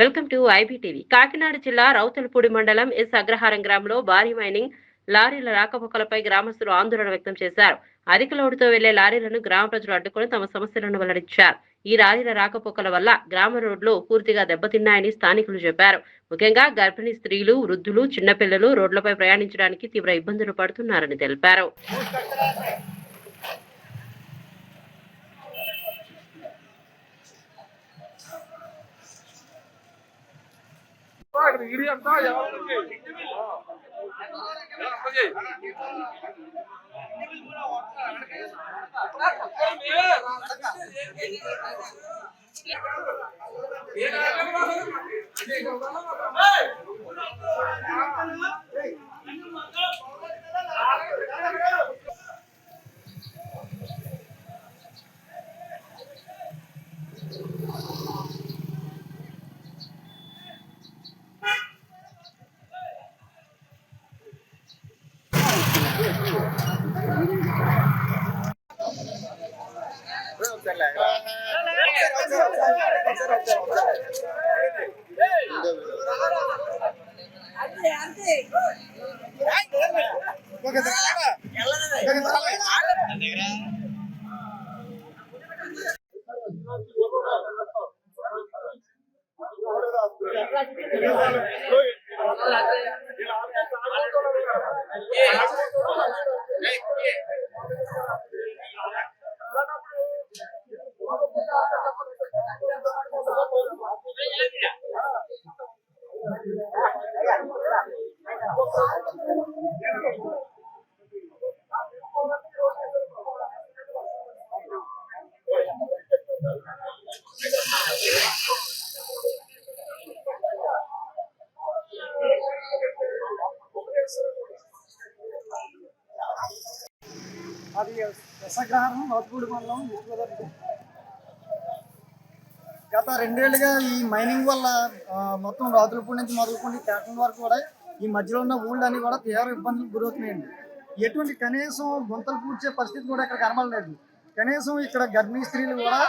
Welcome to IBTV. Kakinada జిల్లా రౌతులపూడి మండలం yes అగ్రహారం గ్రామంలో భారీ మైనింగ్ లారీల రాకపోకలపై గ్రామస్తులు ఆందోళన వ్యక్తం చేశారు. అధిక లోడుతో వెళ్లే లారీలను గ్రామ ప్రజలు అడ్డుకొని తమ సమస్యలను వెల్లడించారు. ఈ లారీల రాకపోకల వల్ల గ్రామ రోడ్లు పూర్తిగా దెబ్బతిన్నాయని స్థానికులు చెప్పారు. ముఖ్యంగా గర్భిణీ స్త్రీలు, వృద్ధులు, చిన్నపిల్లలు రోడ్లపై ప్రయాణించడానికి తీవ్ర ఇబ్బందులు పడుతున్నారని తెలిపారు. అది దశగ్రహణం నోతుపూడి మండలం గత 2 ఏళ్ళుగా ఈ మైనింగ్ వల్ల మొత్తం రాతులపూడి నుంచి మొదలుకొని కేటం వరకు కూడా ఈ మధ్యలో ఉన్న ఊళ్ళన్నీ కూడా తీవ్ర ఇబ్బందులకు గురవుతున్నాయండి. ఎటువంటి కనీసం గుంతలు పూడ్చే పరిస్థితి కూడా ఇక్కడ కనబడలేదు. కనీసం ఇక్కడ గర్భిణీ స్త్రీలు కూడా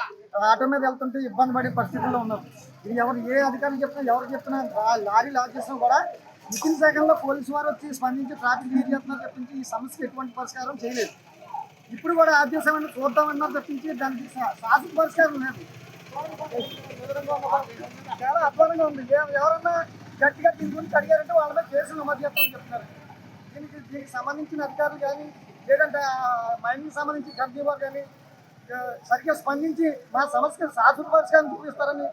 ఆటో మీద వెళ్తుంటే ఇబ్బంది పడే పరిస్థితుల్లో ఉన్నారు. ఇది ఏ అధికారులు చెప్పినా ఎవరు చెప్పినా లారీ లాక్ చేసినా కూడా వితిన్ సెకండ్లో పోలీసు వారు వచ్చి స్పందించి ట్రాఫిక్ క్లియర్ చేస్తున్నారు తప్పించి ఈ సమస్యకి ఎటువంటి పరిష్కారం చేయలేదు. ఇప్పుడు కూడా ఆదేశమని చూద్దామన్నారు తప్పించి దానికి శాశ్వత పరిష్కారం లేదు. చాలా అధ్వానంగా ఉంది. ఎవరన్నా గట్టిగా దీని గురించి అడిగారంటే వాళ్ళ మీద కేసులు నమోదు చేస్తామని చెప్తున్నారు. దీనికి సంబంధించిన అధికారులు కానీ లేదంటే మైనింగ్ సంబంధించి కంపెనీ వారు కానీ సరిగ్గా స్పందించి మా సమస్యకు శాశ్వత పరిష్కారం చూపిస్తారని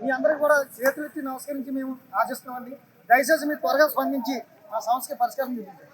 మీ అందరికీ కూడా చేతులెత్తి నమస్కరించి మేము ఆశిస్తున్నామండి. దయచేసి మీరు త్వరగా స్పందించి మా సమస్యకి పరిష్కారం చూపించారు.